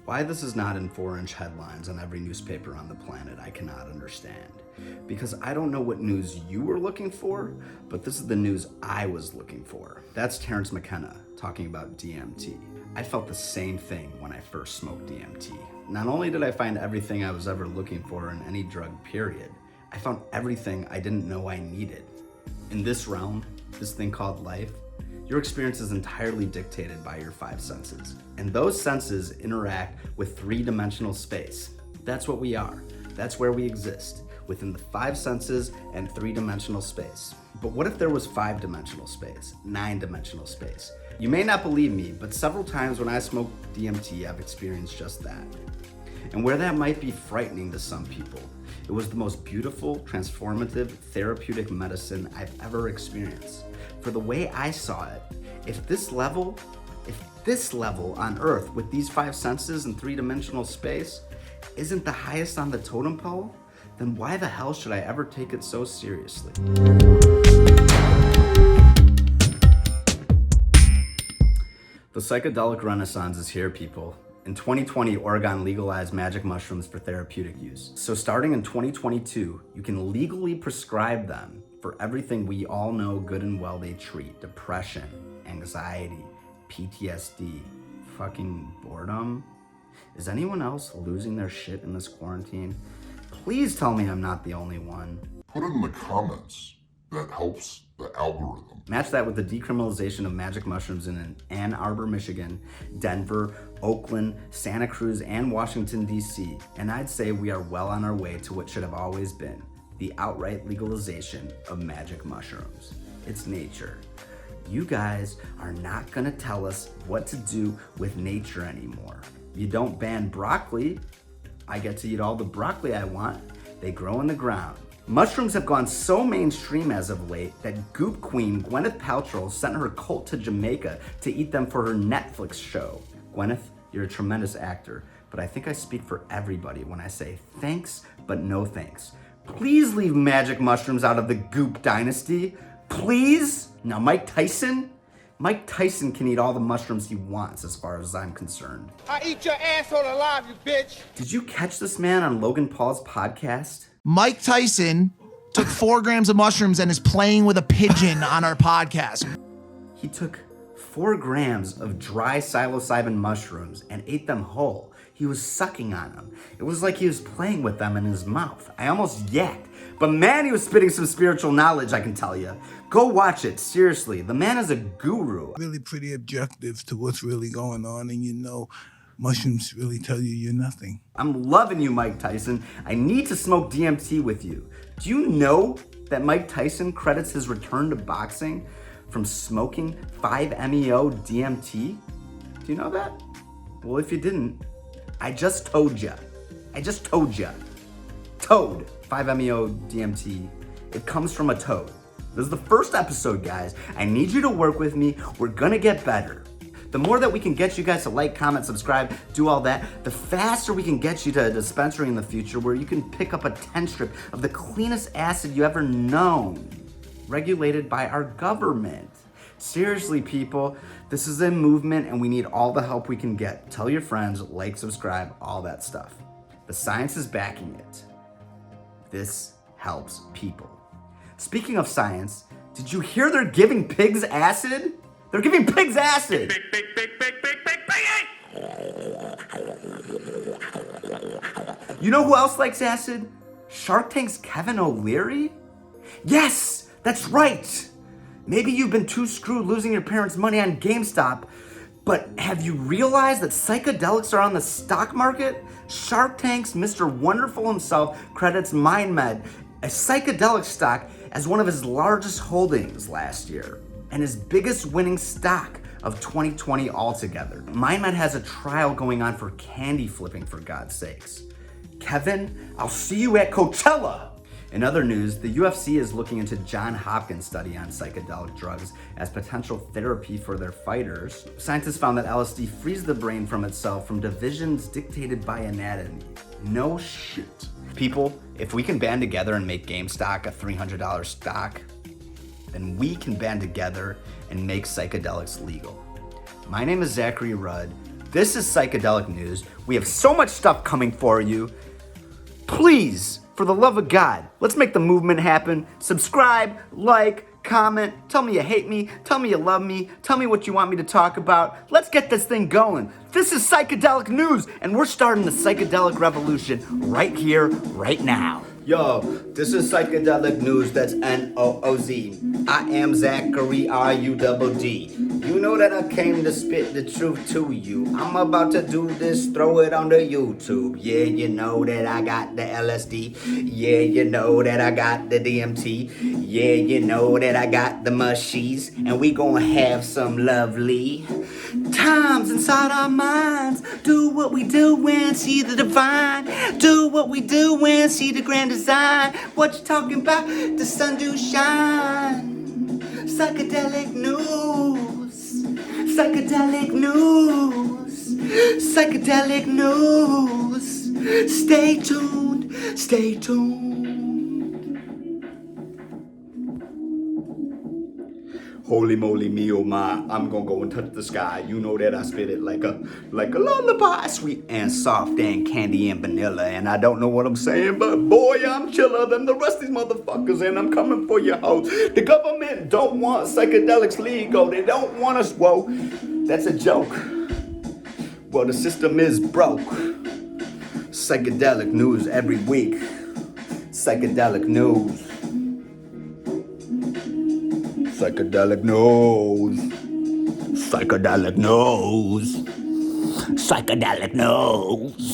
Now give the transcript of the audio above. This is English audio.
Why this is not in 4-inch headlines on every newspaper on the planet, I cannot understand. Because I don't know what news you were looking for, but this is the news I was looking for. That's Terrence McKenna talking about DMT. I felt the same thing when I first smoked DMT. Not only did I find everything I was ever looking for in any drug, period, I found everything I didn't know I needed. In this realm, this thing called life, your experience is entirely dictated by your 5 senses. And those senses interact with 3-dimensional space. That's what we are. That's where we exist, within the 5 senses and 3-dimensional space. But what if there was 5-dimensional space, 9-dimensional space? You may not believe me, but several times when I smoke DMT, I've experienced just that. And where that might be frightening to some people, it was the most beautiful, transformative, therapeutic medicine I've ever experienced. For the way I saw it, if this level on Earth with these 5 senses and 3-dimensional space isn't the highest on the totem pole, then why the hell should I ever take it so seriously? The psychedelic renaissance is here, people. In 2020, Oregon legalized magic mushrooms for therapeutic use. So starting in 2022, you can legally prescribe them for everything we all know good and well they treat: depression, anxiety, PTSD, fucking boredom. Is anyone else losing their shit in this quarantine? Please tell me I'm not the only one. Put it in the comments. That helps the algorithm. Match that with the decriminalization of magic mushrooms in Ann Arbor, Michigan, Denver, Oakland, Santa Cruz, and Washington, D.C. And I'd say we are well on our way to what should have always been the outright legalization of magic mushrooms. It's nature. You guys are not gonna tell us what to do with nature anymore. You don't ban broccoli. I get to eat all the broccoli I want. They grow in the ground. Mushrooms have gone so mainstream as of late that Goop Queen Gwenyth Paltrow sent her cult to Jamaica to eat them for her Netflix show. Gwenyth, you're a tremendous actor, but I think I speak for everybody when I say thanks, but no thanks. Please leave magic mushrooms out of the Goop dynasty. Please? Now Mike Tyson can eat all the mushrooms he wants as far as I'm concerned. I eat your asshole alive, you bitch. Did you catch this man on Logan Paul's podcast? Mike Tyson took 4 grams of mushrooms and is playing with a pigeon on our podcast. He took 4 grams of dry psilocybin mushrooms and ate them whole. He was sucking on them. It was like he was playing with them in his mouth. I almost yacked. But man, he was spitting some spiritual knowledge, I can tell you. Go watch it, seriously. The man is a guru. Really pretty objective to what's really going on, and mushrooms really tell you you're nothing. I'm loving you, Mike Tyson. I need to smoke DMT with you. Do you know that Mike Tyson credits his return to boxing from smoking 5-MeO DMT? Do you know that? Well, if you didn't, I just told ya. Toad, 5-MeO DMT. It comes from a toad. This is the first episode, guys. I need you to work with me. We're gonna get better. The more that we can get you guys to like, comment, subscribe, do all that, the faster we can get you to a dispensary in the future where you can pick up a 10 strip of the cleanest acid you ever known, regulated by our government. Seriously, people, this is a movement and we need all the help we can get. Tell your friends, like, subscribe, all that stuff. The science is backing it. This helps people. Speaking of science, did you hear they're giving pigs acid? They're giving pigs acid! You know who else likes acid? Shark Tank's Kevin O'Leary? Yes, that's right! Maybe you've been too screwed losing your parents' money on GameStop, but have you realized that psychedelics are on the stock market? Shark Tank's Mr. Wonderful himself credits Mindmed, a psychedelic stock, as one of his largest holdings last year, and his biggest winning stock of 2020 altogether. Mindmed has a trial going on for candy flipping, for God's sakes. Kevin, I'll see you at Coachella. In other news, the UFC is looking into John Hopkins' study on psychedelic drugs as potential therapy for their fighters. Scientists found that LSD frees the brain from itself from divisions dictated by anatomy. No shit. People, if we can band together and make GameStop a $300 stock, then we can band together and make psychedelics legal. My name is Zachary Rudd. This is Psychedelic Nooz. We have so much stuff coming for you. Please, for the love of God, let's make the movement happen. Subscribe, like, comment, tell me you hate me, tell me you love me, tell me what you want me to talk about. Let's get this thing going. This is Psychedelic Nooz, and we're starting the psychedelic revolution right here, right now. Yo, this is Psychedelic Nooz, that's Nooz. I am Zachary R-U-D-D. You know that I came to spit the truth to you. I'm about to do this, throw it on the YouTube. Yeah, you know that I got the LSD. Yeah, you know that I got the DMT. Yeah, you know that I got the mushies. And we gonna have some lovely times inside our minds. Do what we do and see the divine. Do what we do and see the grand design. What you talking about? The sun do shine. Psychedelic Nooz. Psychedelic Nooz. Psychedelic Nooz. Stay tuned. Stay tuned. Holy moly, me oh my, I'm gonna go and touch the sky. You know that I spit it like a lullaby, sweet and soft and candy and vanilla. And I don't know what I'm saying, but boy, I'm chiller than the rest of these motherfuckers, and I'm coming for your hoes. The government don't want psychedelics legal. They don't want us, whoa, that's a joke. Well, the system is broke. Psychedelic Nooz every week. Psychedelic Nooz. Psychedelic Nooz. Psychedelic Nooz. Psychedelic Nooz.